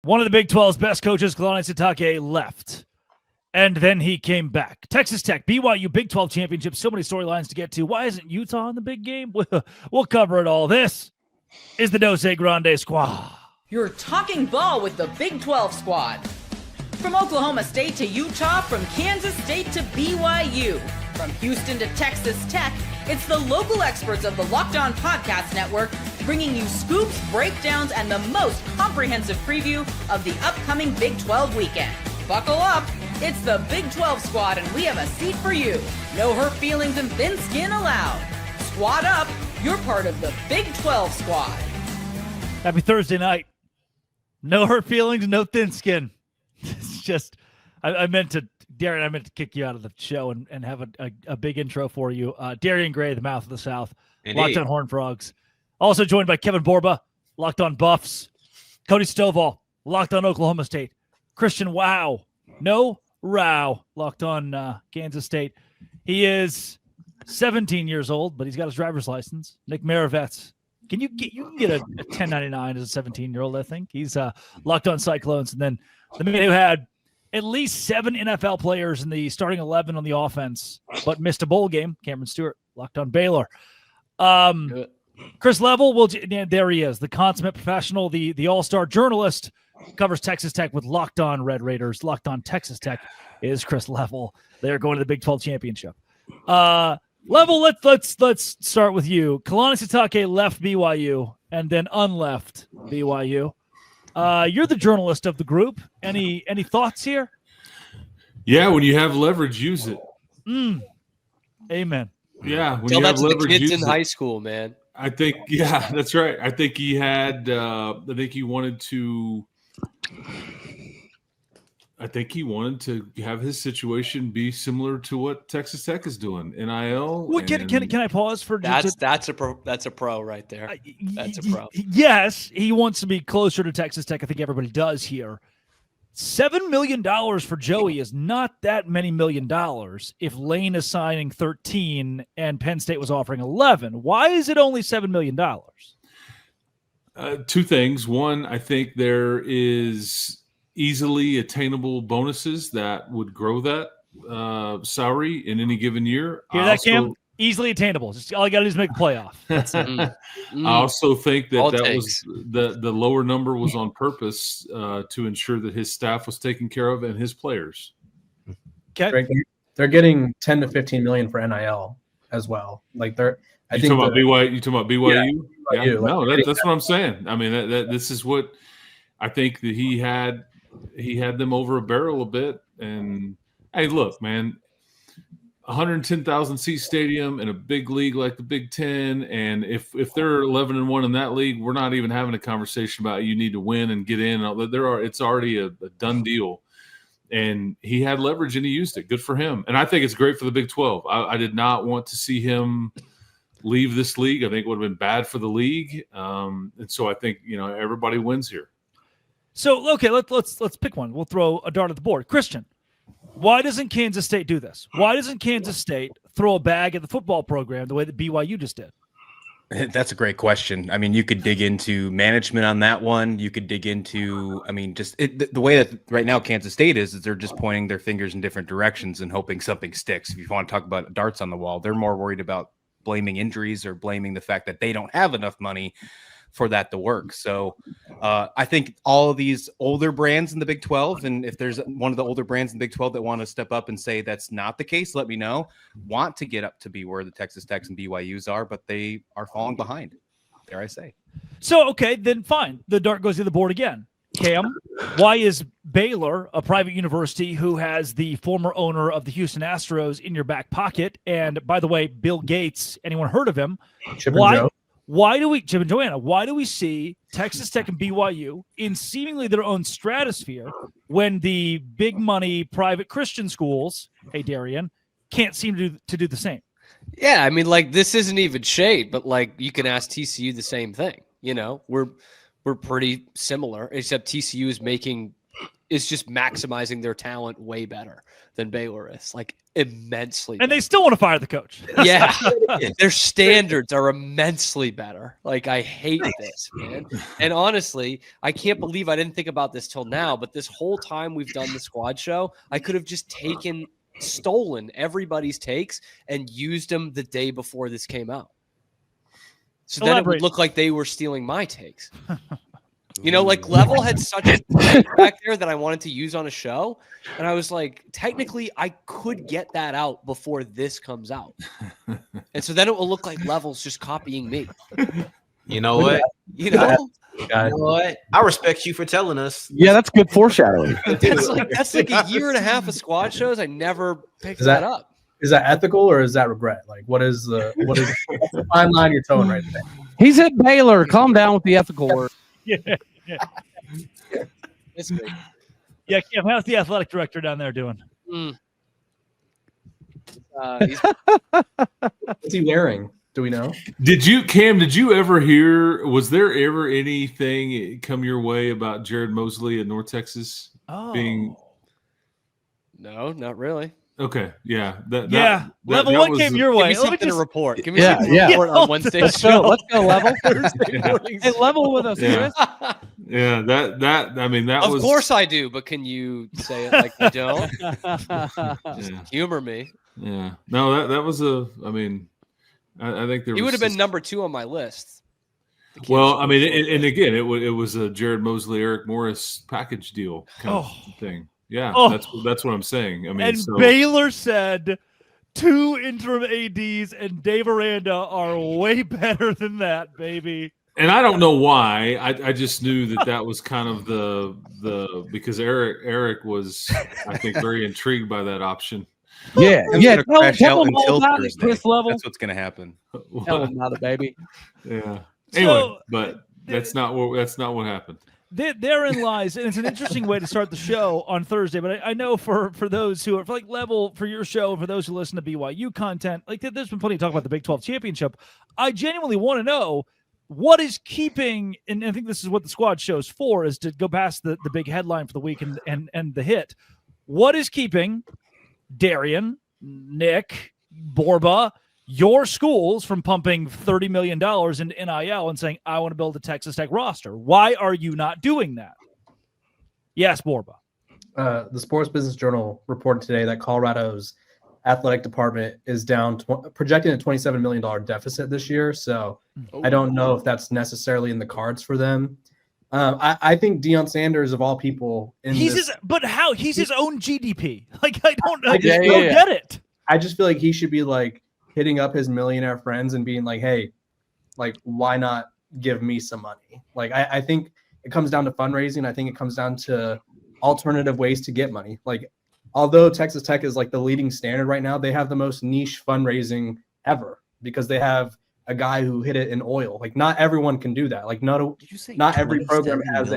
One of the Big 12's best coaches, Kalani Sitake, left. And then he came back. Texas Tech, BYU, Big 12 championship. So many storylines to get to. Why isn't Utah in the big game? We'll cover it all. This is the Dose Grande Squad. You're talking ball with the Big 12 squad. From Oklahoma State to Utah, from Kansas State to BYU, from Houston to Texas Tech, it's the local experts of the Locked On Podcast Network bringing you scoops, breakdowns, and the most comprehensive preview of the upcoming Big 12 weekend. Buckle up. It's the Big 12 squad, and we have a seat for you. No hurt feelings and thin skin allowed. Squad up. You're part of the Big 12 squad. Happy Thursday night. No hurt feelings, no thin skin. It's just, I meant to kick you out of the show and have a big intro for you. Darian Gray, the mouth of the South. Indeed. Locked on Horned Frogs. Also joined by Kevin Borba, Locked on Buffs. Cody Stovall, Locked on Oklahoma State. Christian Wow, no Row, Locked on Kansas State. He is 17 years old, but he's got his driver's license. Nick Maravets. You can get a 1099 as a 17-year-old, I think. He's Locked on Cyclones. And then the man who had at least 7 NFL players in the starting 11 on the offense, but missed a bowl game, Cameron Stewart, Locked on Baylor. Chris Level, there he is, the consummate professional, the all-star journalist, covers Texas Tech with Locked on Red Raiders. Locked on Texas Tech is Chris Level. They're going to the Big 12 championship. Level, let's start with you. Kalani Sitake left BYU and then unleft BYU. You're the journalist of the group. Any thoughts here? Yeah, when you have leverage, use it. Amen. Yeah, when you have leverage, the kids in high school, man. I think, yeah, that's right. I think he had. I think he wanted to have his situation be similar to what Texas Tech is doing. NIL. Well, can I pause for that's a pro right there. That's a pro. Yes, he wants to be closer to Texas Tech. I think everybody does here. $7 million for Joey is not that many $1 million if Lane is signing 13 and Penn State was offering 11. Why is it only $7 million? Two things. One, I think there is easily attainable bonuses that would grow that salary in any given year. Hear that, Cam? Easily attainable. Just all you got to do is make the playoff. That's it. I also think that was the lower number was on purpose to ensure that his staff was taken care of and his players. Okay, they're getting 10 to 15 million for NIL as well. Like they're. You talking about BYU? Yeah, BYU. No, that's what I'm saying. I mean, this is what I think that he had them over a barrel a bit. And hey, look, man. 110,000 seat stadium in a big league like the Big Ten, and if they're 11-1 in that league, we're not even having a conversation about you need to win and get in. It's already a done deal, and he had leverage and he used it. Good for him, and I think it's great for the Big 12. I did not want to see him leave this league. I think it would have been bad for the league, and so I think everybody wins here. So okay, let's pick one. We'll throw a dart at the board. Christian. Why doesn't Kansas State do this? Why doesn't Kansas State throw a bag at the football program the way that BYU just did? That's a great question. I mean, you could dig into management on that one. You could dig into, the way that right now Kansas State is they're just pointing their fingers in different directions and hoping something sticks. If you want to talk about darts on the wall, they're more worried about blaming injuries or blaming the fact that they don't have enough money for that to work. So I think all of these older brands in the Big 12, and if there's one of the older brands in the Big 12 that want to step up and say that's not the case, let me know. Want to get up to be where the Texas Techs and BYUs are, but they are falling behind, dare I say. So, okay, then fine. The dart goes to the board again. Cam, why is Baylor, a private university who has the former owner of the Houston Astros in your back pocket, and by the way, Bill Gates, anyone heard of him? Why do we see Texas Tech and BYU in seemingly their own stratosphere when the big money private Christian schools, hey Darian, can't seem to do the same? Yeah, I mean, this isn't even shade, but you can ask TCU the same thing. We're pretty similar, except TCU is making is just maximizing their talent way better than Baylor is, like immensely. And better. they still want to fire the coach. Yeah, their standards are immensely better. Like, I hate this, man. And honestly, I can't believe I didn't think about this till now, but this whole time we've done the squad show, I could have just stolen everybody's takes and used them the day before this came out. So then it would look like they were stealing my takes. You know, like Level had such a take back there that I wanted to use on a show. And I was like, technically, I could get that out before this comes out. And so then it will look like Level's just copying me. You know what? You know? You know what? I respect you for telling us. Yeah, that's good foreshadowing. That's like a year and a half of squad shows. I never picked that up. Is that ethical or is that regret? Like, what's the fine line you're towing right there? He's at Baylor. Calm down with the ethical word. Yeah. It's great. Yeah, Kim, how's the athletic director down there doing? What's he wearing? Do we know? Did you ever hear, was there ever anything come your way about Jared Mosley at North Texas being? No, not really. Okay, yeah. Level one came your way. Give me something to report. Give me Yeah, something to report on Wednesday. Let's go, Level. Yeah. Hey, Level with us, Chris. Yeah, that Of was. course I do, but can you say it like you don't? Just humor me. Yeah, no, that was I think there He was would have been number 2 on my list. Well, and again, it was a Jared Mosley, Eric Morris package deal kind of thing. Yeah, that's what I'm saying. And Baylor said 2 interim ADs and Dave Aranda are way better than that, baby. And I don't know why. I just knew that was kind of the because Eric was, I think, very intrigued by that option. Yeah. Tell him him all about it, Chris Level. That's what's going to happen. Tell him about it, baby. Yeah. Anyway, but that's not what happened. Therein lies, and it's an interesting way to start the show on Thursday. But I know for those who are Level, for your show, for those who listen to BYU content, like there's been plenty of talk about the Big 12 championship. I genuinely want to know what is keeping, and I think this is what the squad show's for, is to go past the big headline for the week and the hit. What is keeping Darian, Nick, Borba, your schools from pumping $30 million into NIL and saying, I want to build a Texas Tech roster? Why are you not doing that? Yes, Borba. The Sports Business Journal reported today that Colorado's athletic department is down, projecting a $27 million deficit this year. So I don't know if that's necessarily in the cards for them. I think Deion Sanders, of all people, he's his own GDP. Like, I don't get it. I just feel like he should be like hitting up his millionaire friends and being like, hey, like, why not give me some money? Like, I think it comes down to fundraising. I think it comes down to alternative ways to get money. Like, although Texas Tech is like the leading standard right now, they have the most niche fundraising ever because they have a guy who hit it in oil. Like, not everyone can do that. Like, not every program has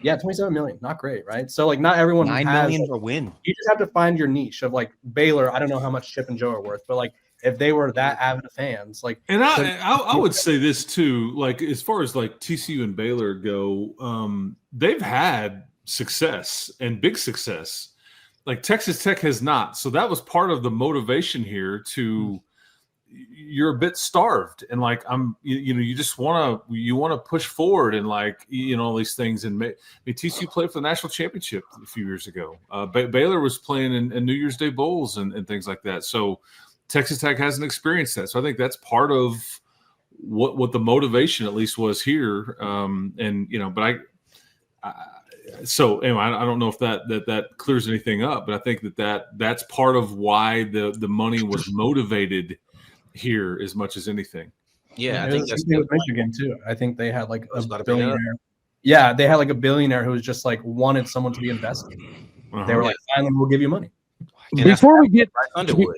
$27 million. Not great, right? So like, not everyone $9 million for win. You just have to find your niche of like Baylor. I don't know how much Chip and Joe are worth, but like if they were that avid of fans, like. And I would say this too, like as far as like TCU and Baylor go, they've had success and big success. Like Texas Tech has not. So that was part of the motivation here to. You're a bit starved and like you just want to push forward and like all these things. And TCU played for the national championship a few years ago. Baylor was playing in New Year's Day bowls and things like that. So Texas Tech hasn't experienced that. So I think that's part of what the motivation at least was here. But so anyway, I don't know if that clears anything up, but I think that's part of why the money was motivated here as much as anything. Yeah, I think that's with Michigan too. I think they had like a billionaire. Yeah, they had like a billionaire who was just like wanted someone to be invested. They were like, "Finally, we'll give you money." Before we get Underwood,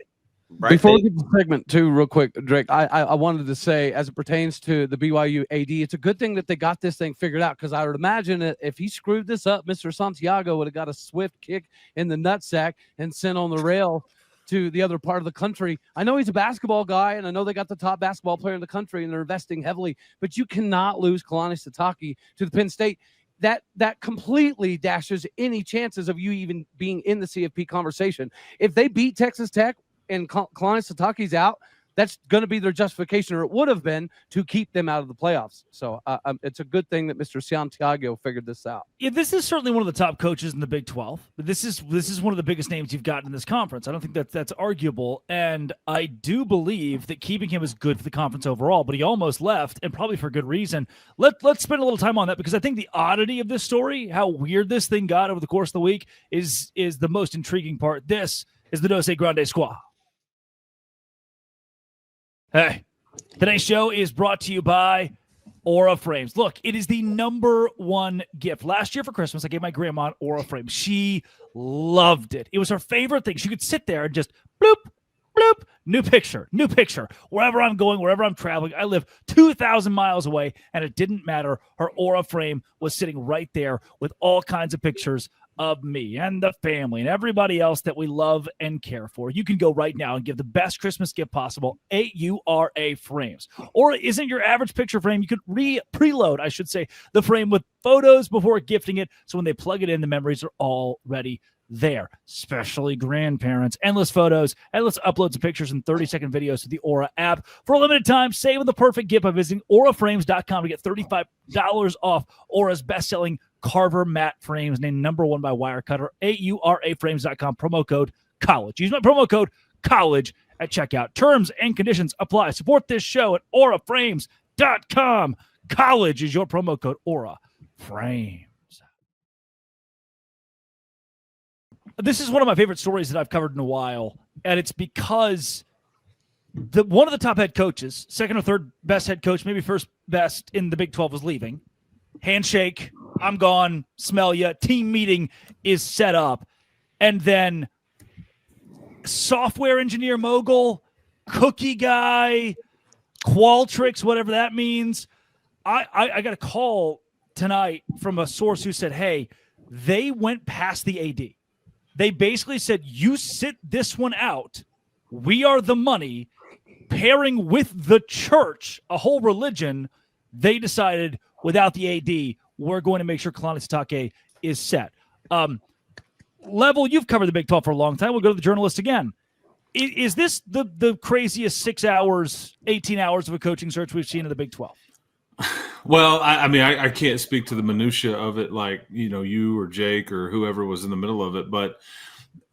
before we get to segment 2, real quick, Drake, I wanted to say, as it pertains to the BYU AD, it's a good thing that they got this thing figured out, because I would imagine that if he screwed this up, Mr. Santiago would have got a swift kick in the nutsack and sent on the rail to the other part of the country. I know he's a basketball guy, and I know they got the top basketball player in the country, and they're investing heavily, but you cannot lose Kalani Sitake to the Penn State. that completely dashes any chances of you even being in the CFP conversation. If they beat Texas Tech and Kalani Sitake's out, that's going to be their justification, or it would have been, to keep them out of the playoffs. So it's a good thing that Mr. Santiago figured this out. Yeah, this is certainly one of the top coaches in the Big 12. But this is one of the biggest names you've got in this conference. I don't think that's arguable, and I do believe that keeping him is good for the conference overall. But he almost left, and probably for good reason. Let's spend a little time on that, because I think the oddity of this story, how weird this thing got over the course of the week, is the most intriguing part. This is the Dose Grande Squad. Hey, today's show is brought to you by Aura Frames. Look, it is the #1 gift. Last year for Christmas, I gave my grandma an Aura frame. She loved it. It was her favorite thing. She could sit there and just bloop, bloop, new picture. Wherever I'm going, wherever I'm traveling, I live 2,000 miles away, and it didn't matter. Her Aura frame was sitting right there with all kinds of pictures of me and the family and everybody else that we love and care for. You can go right now and give the best Christmas gift possible, Aura Frames. Aura isn't your average picture frame. You could preload, I should say, the frame with photos before gifting it, so when they plug it in, the memories are already there, especially grandparents. Endless photos, endless uploads of pictures, and 30-second videos to the Aura app. For a limited time, save on the perfect gift by visiting auraframes.com to get $35 off Aura's best-selling Carver matte frames, named #1 by Wirecutter. auraframes.com, promo code college. Use my promo code college at checkout. Terms and conditions apply. Support this show at auraframes.com. College is your promo code, Aura Frames. This is one of my favorite stories that I've covered in a while, and it's because one of the top head coaches, second or third best head coach, maybe first best in the Big 12, was leaving. Handshake, I'm gone, smell ya, team meeting is set up. And then software engineer mogul, cookie guy, Qualtrics, whatever that means. I got a call tonight from a source who said, hey, they went past the AD. They basically said, you sit this one out. We are the money. Pairing with the church, a whole religion, they decided without the AD, we're going to make sure Kalani Sitake is set. Level, you've covered the Big 12 for a long time. We'll go to the journalist again. Is this the craziest 6 hours, 18 hours of a coaching search we've seen in the Big 12? Well, I mean, I can't speak to the minutia of it like, you or Jake or whoever was in the middle of it. But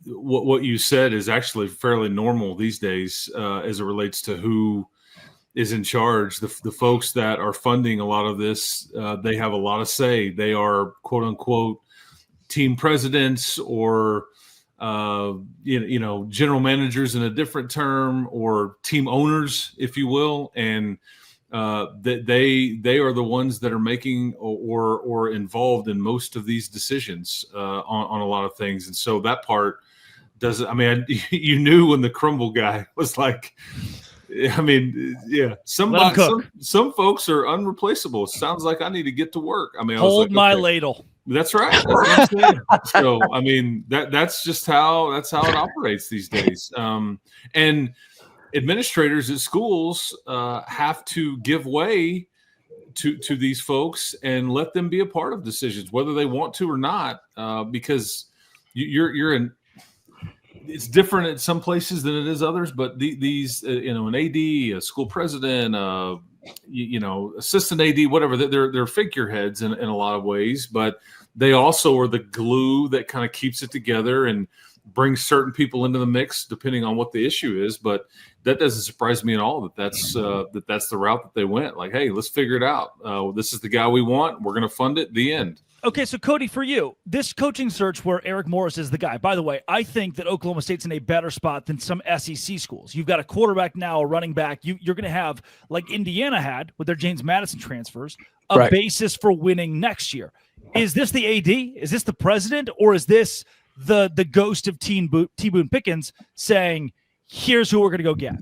what you said is actually fairly normal these days as it relates to who is in charge. The folks that are funding a lot of this, they have a lot of say. They are, quote unquote, team presidents or general managers in a different term, or team owners, if you will, and that they are the ones that are making or involved in most of these decisions on a lot of things. And so that part doesn't. I mean, you knew when the crumble guy was like. I mean, yeah. Some folks are unreplaceable. Sounds like I need to get to work. I mean, hold my ladle. That's right. That's what I'm saying. So, I mean, that's just how it operates these days. And administrators at schools have to give way to these folks and let them be a part of decisions, whether they want to or not, because you're in. It's different at some places than it is others, but these, an AD, a school president, assistant AD, whatever, they're figureheads in a lot of ways, but they also are the glue that kind of keeps it together and brings certain people into the mix depending on what the issue is. But that doesn't surprise me at all that's the route that they went. Like, hey, let's figure it out. This is the guy we want. We're going to fund it. The end. Okay, so Cody, for you, this coaching search where Eric Morris is the guy. By the way, I think that Oklahoma State's in a better spot than some SEC schools. You've got a quarterback now, a running back. You're going to have, like Indiana had with their James Madison transfers, a basis for winning next year. Is this the AD? Is this the president? Or is this the ghost of T. Boone Pickens saying, here's who we're going to go get?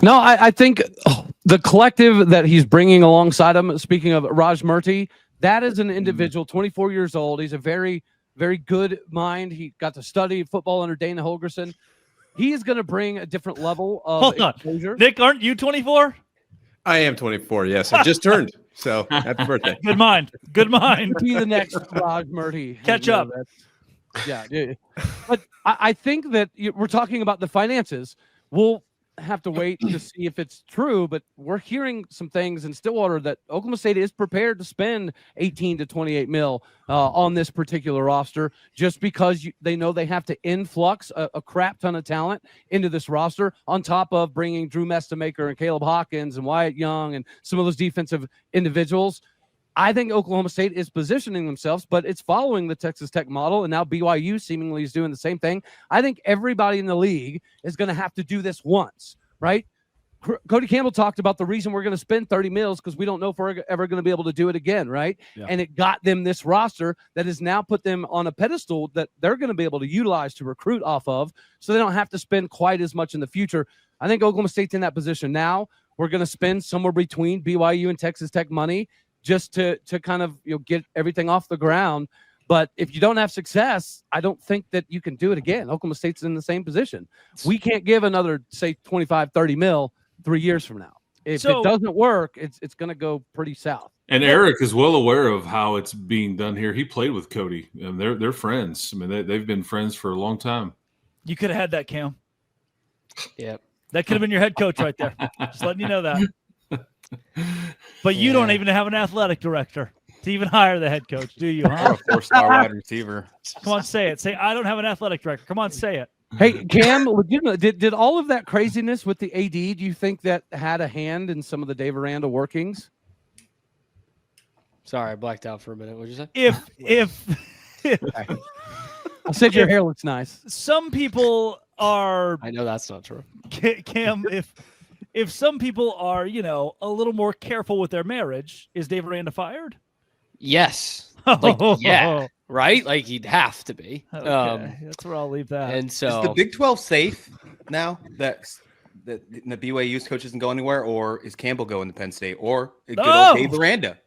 No, I think the collective that he's bringing alongside him, speaking of Raj Murthy, that is an individual, 24 years old. He's a very, very good mind. He got to study football under Dana Holgorsen. He is going to bring a different level of exposure. Nick, aren't you 24? I am 24, yes. I just turned. So happy birthday. Good mind. Good mind. Be the next Raj Murti. Catch up. Yeah. But I think that we're talking about the finances. We'll have to wait to see if it's true, but we're hearing some things in Stillwater that Oklahoma State is prepared to spend 18 to 28 mil on this particular roster, just because they know they have to influx a crap ton of talent into this roster, on top of bringing Drew Mestamaker and Caleb Hawkins and Wyatt Young and some of those defensive individuals. I think Oklahoma State is positioning themselves, but it's following the Texas Tech model, and now BYU seemingly is doing the same thing. I think everybody in the league is going to have to do this once, right? Cody Campbell talked about the reason we're going to spend 30 mils because we don't know if we're ever going to be able to do it again, right? Yeah. And it got them this roster that has now put them on a pedestal that they're going to be able to utilize to recruit off of, so they don't have to spend quite as much in the future. I think Oklahoma State's in that position now. We're going to spend somewhere between BYU and Texas Tech money just to kind of get everything off the ground. But if you don't have success, I don't think that you can do it again. Oklahoma State's in the same position. We can't give another, say, 25, 30 mil 3 years from now. If it doesn't work, it's going to go pretty south. And Eric is well aware of how it's being done here. He played with Cody, and they're friends. I mean, they've been friends for a long time. You could have had that, Cam. Yep. That could have been your head coach right there. Just letting you know that. But you don't even have an athletic director to even hire the head coach, do you? Huh? Or a 4-star wide receiver. Come on, say it. Say, I don't have an athletic director. Come on, say it. Hey, Cam, did all of that craziness with the AD, do you think that had a hand in some of the Dave Aranda workings? Sorry, I blacked out for a minute. What did you say? If I said your hair looks nice. Some people are. I know that's not true. Cam, if some people are, a little more careful with their marriage, is Dave Aranda fired? Yes. Yeah. Right? Like he'd have to be. Okay. That's where I'll leave that. And so is the Big 12 safe now that the BYU's coach isn't going anywhere, or is Campbell going to Penn State, or good old Dave Aranda?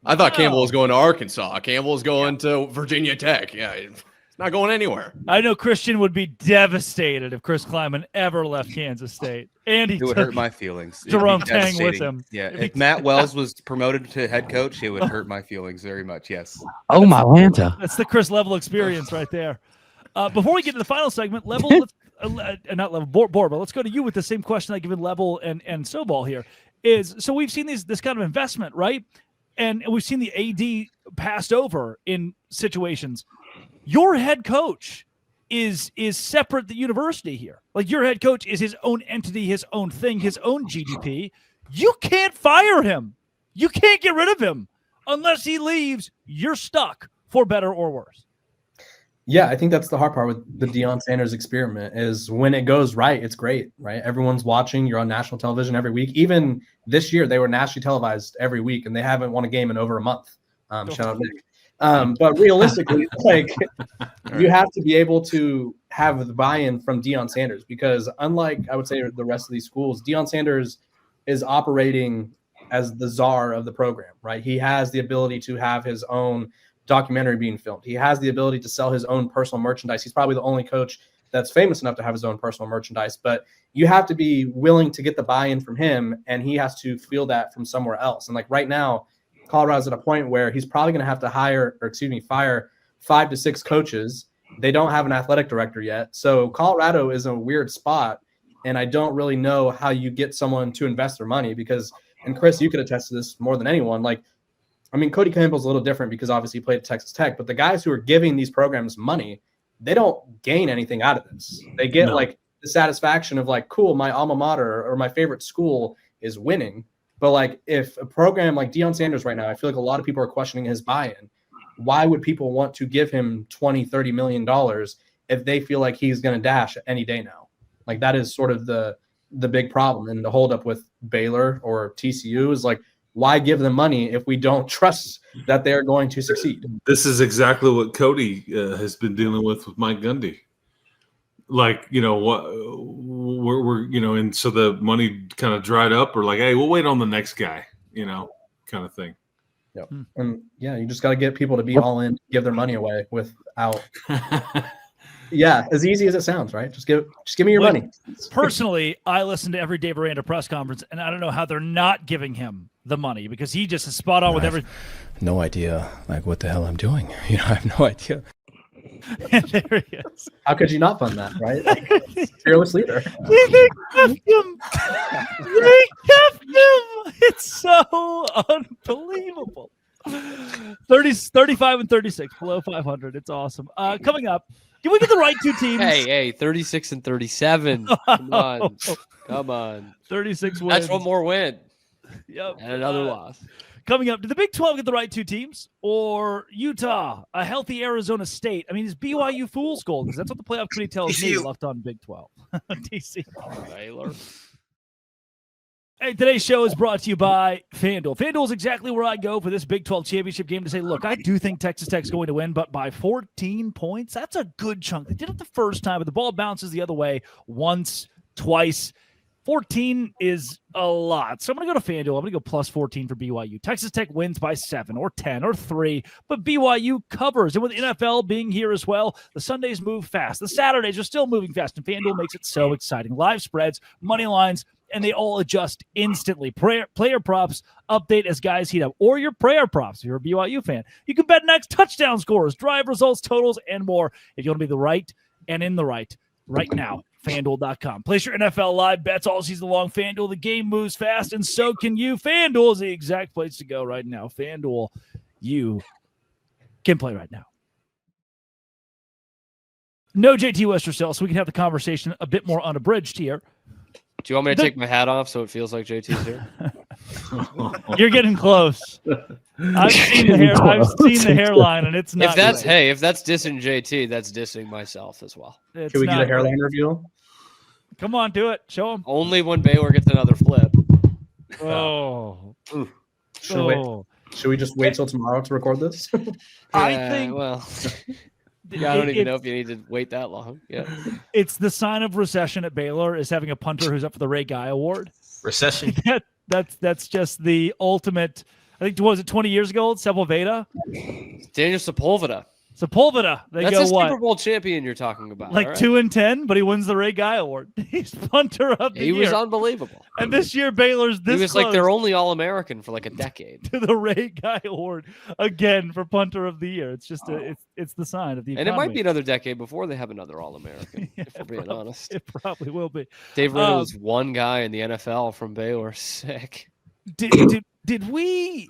I thought Campbell was going to Arkansas. Campbell's going to Virginia Tech. Yeah, it's not going anywhere. I know Christian would be devastated if Chris Kleiman ever left Kansas State. And it would hurt my feelings. Jerome Tang with him. Yeah, if Matt Wells was promoted to head coach, it would hurt my feelings very much. Yes. Oh, my Lanta. That's the Chris level experience right there. Before we get to the final segment, Level, not Level, Borba, let's go to you with the same question I given Level and Sobal here. So we've seen this kind of investment, right? And we've seen the AD passed over in situations. Your head coach is separate the university here. Like, your head coach is his own entity, his own thing, his own GDP. You can't fire him. You can't get rid of him. Unless he leaves, you're stuck for better or worse. Yeah, I think that's the hard part with the Deion Sanders experiment is when it goes right, it's great, right? Everyone's watching. You're on national television every week. Even this year, they were nationally televised every week, and they haven't won a game in over a month. Shout out Nick. But realistically, you have to be able to have the buy-in from Deion Sanders, because unlike, I would say, the rest of these schools, Deion Sanders is operating as the czar of the program, right? He has the ability to have his own documentary being filmed. He has the ability to sell his own personal merchandise. He's probably the only coach that's famous enough to have his own personal merchandise, but you have to be willing to get the buy-in from him, and he has to feel that from somewhere else. And like right now, Colorado's at a point where he's probably going to have to fire 5 to 6 coaches. They don't have an athletic director yet. So Colorado is in a weird spot, and I don't really know how you get someone to invest their money because, and Chris, you could attest to this more than anyone. Like, I mean, Cody Campbell's a little different because obviously he played at Texas Tech, but the guys who are giving these programs money, they don't gain anything out of this. They get like the satisfaction of like, cool, my alma mater or my favorite school is winning. But like if a program like Deion Sanders right now, I feel like a lot of people are questioning his buy-in. Why would people want to give him $20-30 million if they feel like he's going to dash any day now? Like that is sort of the big problem. And the holdup with Baylor or TCU is like, why give them money if we don't trust that they're going to succeed? This is exactly what Cody has been dealing with Mike Gundy. Like, what we're and so the money kind of dried up, or like, hey, we'll wait on the next guy, kind of thing. Yep. And yeah, you just got to get people to be all in, give their money away without. Yeah, as easy as it sounds, right? Just give me your money. Personally, I listen to every Dave Aranda press conference, and I don't know how they're not giving him the money because he just is spot on with everything. No idea, like what the hell I'm doing. I have no idea. And there he is. How could you not fund that, right? Like, fearless leader. They kept him. They kept him. It's so unbelievable. 35 and 36, below 500. It's awesome. Coming up, can we get the right two teams? Hey, 36 and 37. Come on. 36 wins. That's one more win. Yep. And another loss. Coming up, did the Big 12 get the right two teams? Or Utah, a healthy Arizona State? I mean, is BYU fool's gold? Because that's what the playoff committee tells me left on Big 12. TC. Baylor. Hey, today's show is brought to you by FanDuel. FanDuel is exactly where I go for this Big 12 championship game to say, look, I do think Texas Tech's going to win, but by 14 points, that's a good chunk. They did it the first time, but the ball bounces the other way once, twice. 14 is a lot. So I'm going to go to FanDuel. I'm going to go plus 14 for BYU. Texas Tech wins by 7 or 10 or 3, but BYU covers. And with NFL being here as well, the Sundays move fast. The Saturdays are still moving fast, and FanDuel makes it so exciting. Live spreads, money lines, and they all adjust instantly. Player props update as guys heat up, or your prayer props if you're a BYU fan. You can bet next touchdown scores, drive results, totals, and more if you want to be the right and in the right now. FanDuel.com. Place your NFL live bets all season long. FanDuel, the game moves fast, and so can you. FanDuel is the exact place to go right now. FanDuel, you can play right now. No JT Westercell, so we can have the conversation a bit more unabridged here. Do you want me to take my hat off so it feels like JT's here? You're getting close. I've seen the hairline, and it's not. If that's dissing JT, that's dissing myself as well. It's Can we get a not hairline great. review? Come on, do it. Show him. Only when Baylor gets another flip. Oh. Should we just wait till tomorrow to record this? I think. Well, yeah, I don't even know if you need to wait that long. Yeah, it's the sign of recession at Baylor is having a punter who's up for the Ray Guy Award. Recession. That's just the ultimate. I think was it 20 years ago? Sepulveda. Daniel Sepulveda. They That's go a what? Super Bowl champion you're talking about. Like right? 2-10, but he wins the Ray Guy Award. He's punter of the year. He was unbelievable. And this year Baylor's this he was close like their only All-American for like a decade. to the Ray Guy Award again for punter of the year. It's just it's the sign of the economy. And it might be another decade before they have another All-American. Yeah, if we're being honest, it probably will be. Dave Riddle was one guy in the NFL from Baylor. Sick. Did we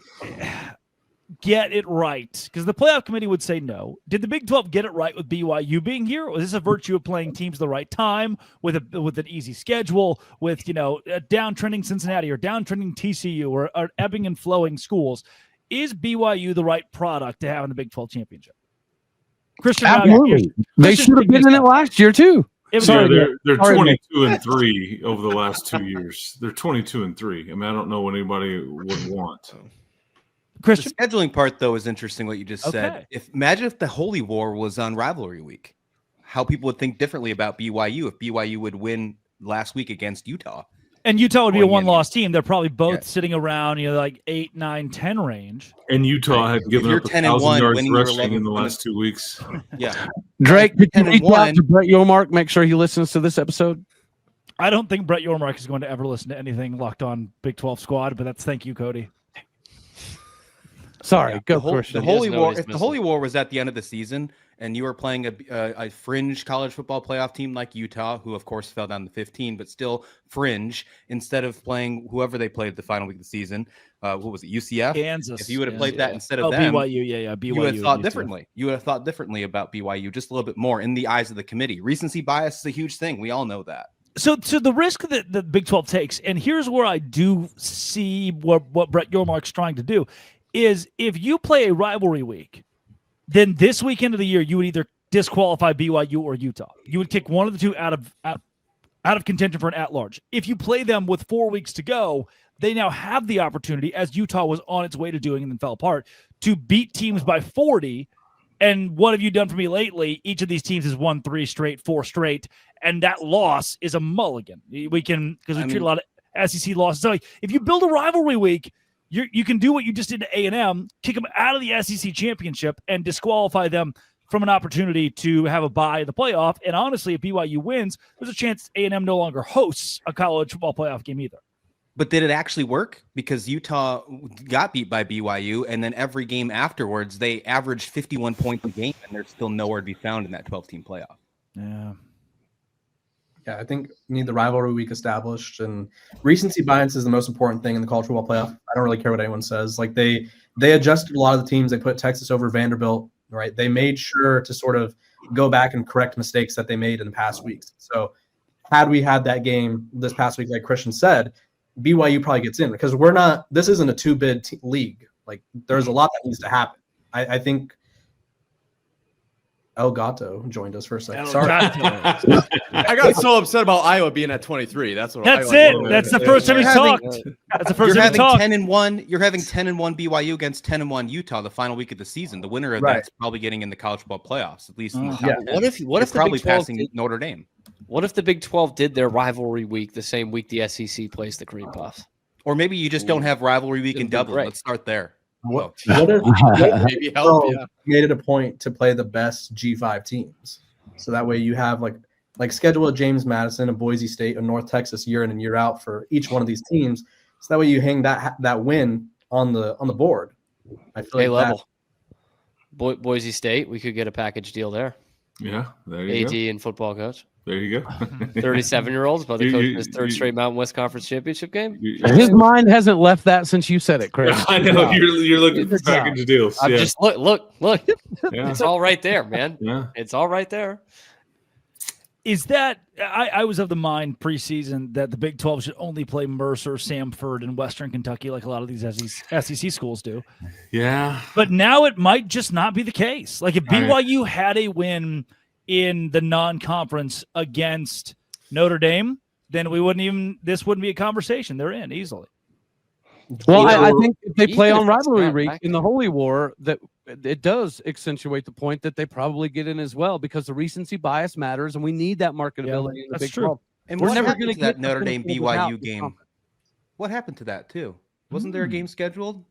get it right? Because the playoff committee would say no. Did the Big 12 get it right with BYU being here? Or is this a virtue of playing teams the right time with an easy schedule, with a downtrending Cincinnati or downtrending TCU or ebbing and flowing schools? Is BYU the right product to have in the Big 12 championship? Christian, absolutely. They should have been in it last year too. They're 22-3 over the last 2 years. They're 22-3. I mean, I don't know what anybody would want. Christian? The scheduling part, though, is interesting. What you just said. Imagine if the Holy War was on rivalry week, how people would think differently about BYU if BYU would win last week against Utah. And Utah would be a one-loss team. They're probably both sitting around, like 8, 9, 10 range. And Utah had given up 1,000 yards rushing in the last 2 weeks. Yeah. Drake, did you reach out to Brett Yormark? Make sure he listens to this episode. I don't think Brett Yormark is going to ever listen to anything Locked On Big 12 Squad, but thank you, Cody. Sorry, go the Holy War. If the Holy War was at the end of the season and you were playing a fringe college football playoff team like Utah, who of course fell down to 15, but still fringe, instead of playing whoever they played the final week of the season, what was it, UCF? Kansas. If you would have played that instead of them, BYU, BYU. You would have thought differently. You would have thought differently about BYU just a little bit more in the eyes of the committee. Recency bias is a huge thing. We all know that. So the risk that the Big 12 takes, and here's where I do see what Brett Yormark's trying to do, is if you play a rivalry week, then this weekend of the year, you would either disqualify BYU or Utah. You would kick one of the two out of contention for an at-large. If you play them with 4 weeks to go, they now have the opportunity, as Utah was on its way to doing and then fell apart, to beat teams by 40. And what have you done for me lately? Each of these teams has won 3 straight, 4 straight, and that loss is a mulligan. We can, because we treat a lot of SEC losses. So if you build a rivalry week, you can do what you just did to A&M, kick them out of the SEC championship and disqualify them from an opportunity to have a bye in the playoff. And honestly, if BYU wins, there's a chance A&M no longer hosts a college football playoff game either. But did it actually work? Because Utah got beat by BYU, and then every game afterwards, they averaged 51 points a game, and they're still nowhere to be found in that 12-team playoff. Yeah. Yeah, I think you need the rivalry week established, and recency bias is the most important thing in the college football playoff. I don't really care what anyone says. Like they adjusted a lot of the teams. They put Texas over Vanderbilt, right? They made sure to sort of go back and correct mistakes that they made in the past weeks. So had we had that game this past week, like Christian said, BYU probably gets in because this isn't a two-bid league. Like there's a lot that needs to happen. I think El Gato joined us for a second. Sorry. I got so upset about Iowa being at 23. That's it. That's the first time he talked. That's the first time he talked. 10-1. You're having 10-1 BYU against 10-1 Utah the final week of the season. The winner of that's probably getting in the college football playoffs, at least. What if the probably Big 12 passing Notre Dame? What if the Big 12 did their rivalry week the same week the SEC plays the Cream Puffs? Or maybe you just don't have rivalry week in Dublin. Right. Let's start there. What if Maybe help, made it a point to play the best G5 teams? So that way you have like schedule a James Madison, a Boise State, a North Texas year in and year out for each one of these teams. So that way you hang that win on the board. I feel like level. Boise State, we could get a package deal there. Yeah, there you AD go. and football coach. There you go. 37-year-olds, about to coach his third straight Mountain West Conference championship game. His mind hasn't left that since you said it, Chris. Yeah, I know you're looking for package deals. I'm Yeah. just look. Yeah. It's all right there, man. Yeah. It's all right there. Is that I was of the mind preseason that the Big 12 should only play Mercer, Samford, and Western Kentucky like a lot of these SEC schools do. Yeah. But now it might just not be the case. Like if BYU had a win in the non-conference against Notre Dame, then this wouldn't be a conversation. They're in easily. Well, I think if they play on rivalry week in the Holy War, that it does accentuate the point that they probably get in as well because the recency bias matters, and we need that marketability in the Big 12. And we're what never happened going to that Notre Dame BYU game? What happened to that too? Wasn't there a game scheduled?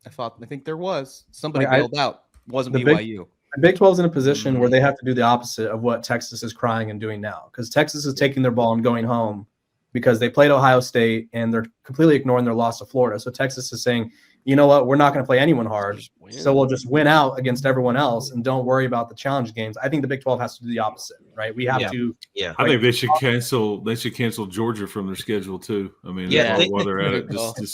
I think there was. Somebody bailed out. Wasn't BYU. The Big 12 is in a position where they have to do the opposite of what Texas is crying and doing now, because Texas is taking their ball and going home because they played Ohio State and they're completely ignoring their loss to Florida. So Texas is saying, you know what, we're not going to play anyone hard, so we'll just win out against everyone else and don't worry about the challenge games. I think the Big 12 has to do the opposite, right? We have to. Yeah, I think they should cancel. They should cancel Georgia from their schedule too. I mean, while they're at it,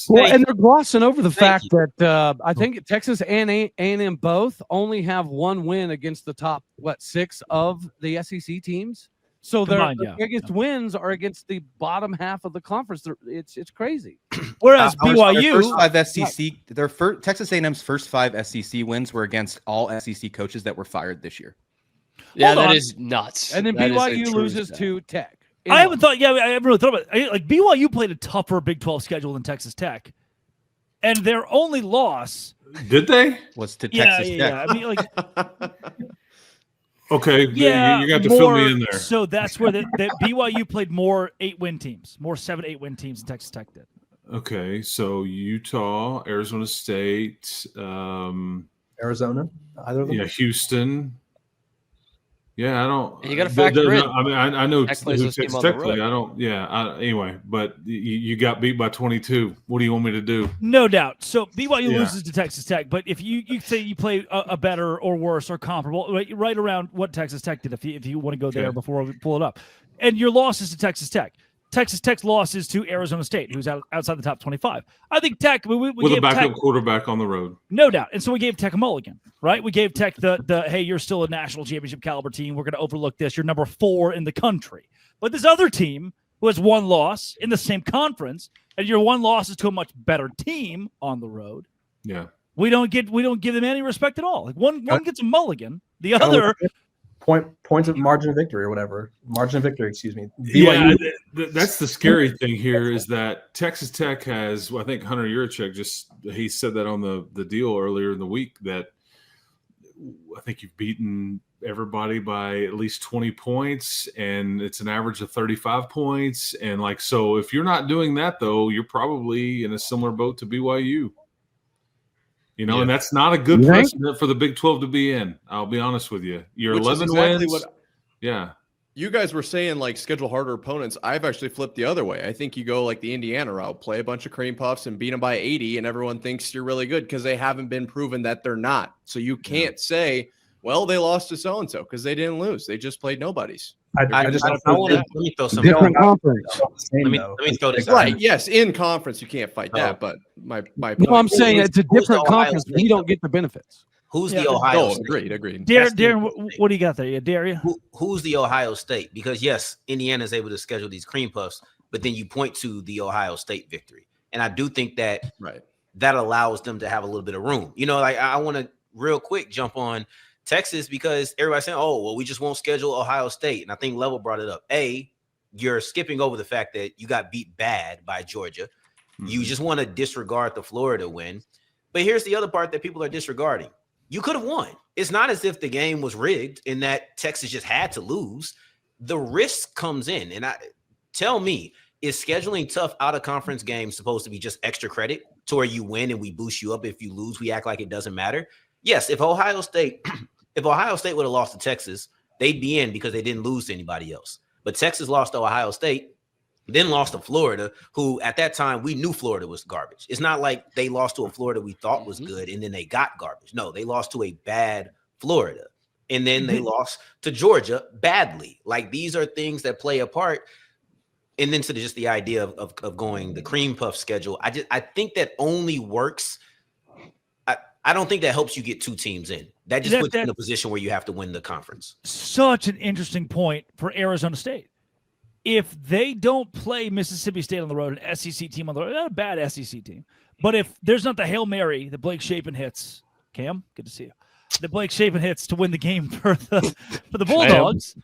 well, and they're glossing over the fact that I think Texas and A&M both only have one win against the top 6 of the SEC teams. So their biggest wins are against the bottom half of the conference. It's crazy. Whereas BYU, their first Texas A&M's first 5 SEC wins were against all SEC coaches that were fired this year. Yeah, that is nuts. And then BYU loses to Tech. I haven't thought. Yeah, I haven't really thought about it. Like BYU played a tougher Big 12 schedule than Texas Tech, and their only loss did they was to Texas Tech. Yeah, I mean, like. Okay, yeah, you got to fill me in there. So that's where that BYU played more 8-win teams, more 7-8-win teams than Texas Tech did. Okay, so Utah, Arizona State, Arizona, either of them. Yeah, Houston. Yeah, I don't. You got to factor in. I mean, I know who Texas Texas Tech played. I don't. Yeah. Anyway, but you got beat by 22. What do you want me to do? No doubt. So BYU loses to Texas Tech, but if you say you play a better or worse or comparable, right around what Texas Tech did, if you want to go there before we pull it up, and your losses to Texas Tech. Texas Tech's losses to Arizona State, who's outside the top 25. I think Tech we with gave a backup Tech, quarterback on the road, no doubt. And so we gave Tech a mulligan, right? We gave Tech the hey, you're still a national championship caliber team. We're going to overlook this. You're number 4 in the country. But this other team who has one loss in the same conference, and your one loss is to a much better team on the road. Yeah, we don't give them any respect at all. Like one gets a mulligan, the other. Points of margin of victory or whatever. Margin of victory, excuse me. BYU. Yeah, that's the scary thing here is that Texas Tech has, I think Hunter Yurachek he said that on the deal earlier in the week that I think you've beaten everybody by at least 20 points and it's an average of 35 points. And so if you're not doing that though, you're probably in a similar boat to BYU. You know, Yeah. and that's not a good You think? precedent for the Big 12 to be in. I'll be honest with you. Your Which is 11 exactly wins. what Yeah. you guys were saying, like schedule harder opponents. I've actually flipped the other way. I think you go like the Indiana route, play a bunch of cream puffs and beat them by 80, and everyone thinks you're really good because they haven't been proven that they're not. So you can't say, well, they lost to so and so because they didn't lose. They just played nobodies. I just don't I want to think let me throw some. Different conference. they're the same, Let me though. throw this. Right? out. Yes, in conference you can't fight Oh. that. But my point. No, I'm saying Who's- it's a who's different the Ohio conference. State We don't though? get the benefits. Who's Yeah. the Ohio Oh, State? agreed. Darren, what do you got there? Yeah, Darren. Who's the Ohio State? Because yes, Indiana is able to schedule these cream puffs, but then you point to the Ohio State victory, and I do think that Right. that allows them to have a little bit of room. You know, like I want to real quick jump on Texas because everybody's saying, "Oh, well, we just won't schedule Ohio State," and I think Level brought it up. You're skipping over the fact that you got beat bad by Georgia. You just want to disregard the Florida win, but here's the other part that people are disregarding. You could have won. It's not as if the game was rigged in that Texas just had to lose. The risk comes in. And tell me, is scheduling tough out of conference games supposed to be just extra credit to where you win and we boost you up? If you lose, we act like it doesn't matter. Yes, if Ohio State would have lost to Texas, they'd be in because they didn't lose to anybody else. But Texas lost to Ohio State, then lost to Florida, who at that time we knew Florida was garbage. It's not like they lost to a Florida we thought was good and then they got garbage. No, they lost to a bad Florida. And then they lost to Georgia badly. Like these are things that play a part. And then to just the idea of going the cream puff schedule, I think that only works. I don't think that helps you get two teams in. That just puts you in a position where you have to win the conference. Such an interesting point for Arizona State. If they don't play Mississippi State on the road, an SEC team on the road, not a bad SEC team, but if there's not the Hail Mary that Blake Shapen hits, Cam, good to see you, that Blake Shapen hits to win the game for the Bulldogs,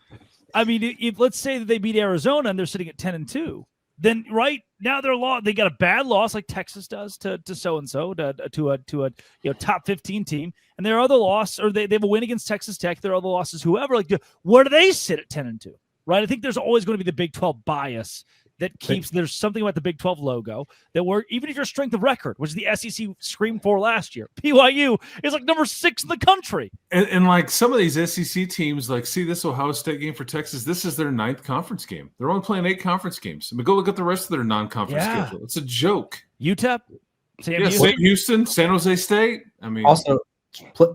I mean, if let's say that they beat Arizona and they're sitting at 10-2, then right now they got a bad loss like Texas does to so-and-so, to a top 15 team, and their other loss, or they have a win against Texas Tech, their other losses, whoever, like where do they sit at 10-2? Right, I think there's always going to be the Big 12 bias that keeps. There's something about the Big 12 logo that even if your strength of record, which the SEC screamed for last year, BYU is like number 6 in the country. And like some of these SEC teams, like see this Ohio State game for Texas, this is their 9th conference game. They're only playing 8 conference games. I mean, go look at the rest of their non-conference schedule. It's a joke. UTEP, St. Houston, San Jose State. I mean, Also,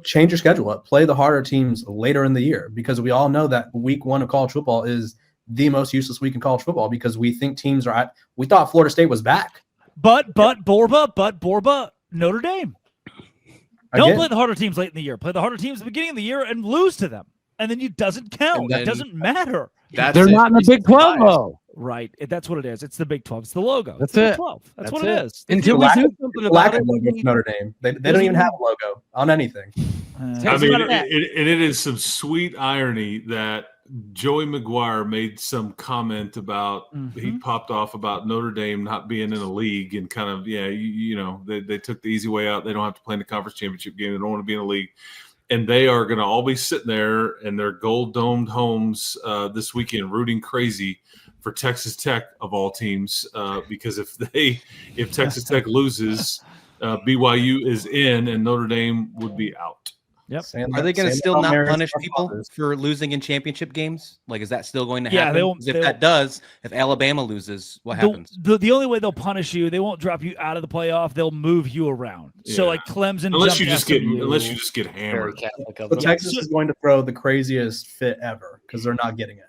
change your schedule up. Play the harder teams later in the year because we all know that week 1 of college football is the most useless week in college football because we think teams are we thought Florida State was back. But Borba, Notre Dame. Don't play the harder teams late in the year. Play the harder teams at the beginning of the year and lose to them. And then it doesn't count. It doesn't matter. They're not in the Big 12, though. Right. That's what it is. It's the Big 12. It's the logo. That's the it. Big 12. That's what it is. Until we do something about it. Logo for Notre Dame. They don't even have a logo on anything. I mean, it is some sweet irony that Joey McGuire made some comment about he popped off about Notre Dame not being in a league and kind of they took the easy way out. They don't have to play in the conference championship game. They don't want to be in a league, and they are going to all be sitting there in their gold domed homes this weekend rooting crazy for Texas Tech of all teams because if Texas Tech loses, BYU is in and Notre Dame would be out. Yep. Are they going to still not punish people for losing in championship games? Like, is that still going to happen? Yeah, they won't. If Alabama loses, what happens? The only way they'll punish you, they won't drop you out of the playoff. They'll move you around. Yeah. So like Clemson, unless you just get hammered. So Texas is going to throw the craziest fit ever because they're not getting it.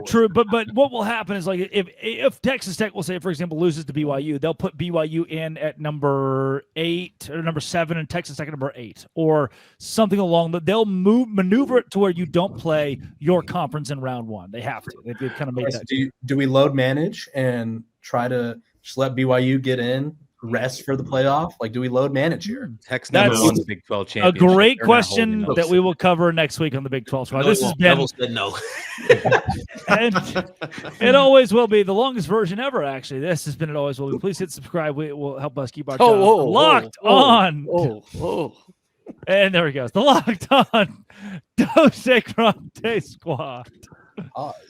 True, but what will happen is like if Texas Tech will say, for example, loses to BYU, they'll put BYU in at number 8 or number 7 and Texas Tech at number 8 or something along that. They'll maneuver it to where you don't play your conference in round 1. They have to. They've kind of made that. Do we load manage and try to just let BYU get in? Rest for the playoff? Like, do we load manage here? Tech's never won the Big 12 championship. A great question that we will cover next week on the Big 12 squad. This has been no. And it always will be the longest version ever. Actually, this has been it always will be. Please hit subscribe. It will help us keep our locked on. And there he goes. The locked on Dose Grande squad.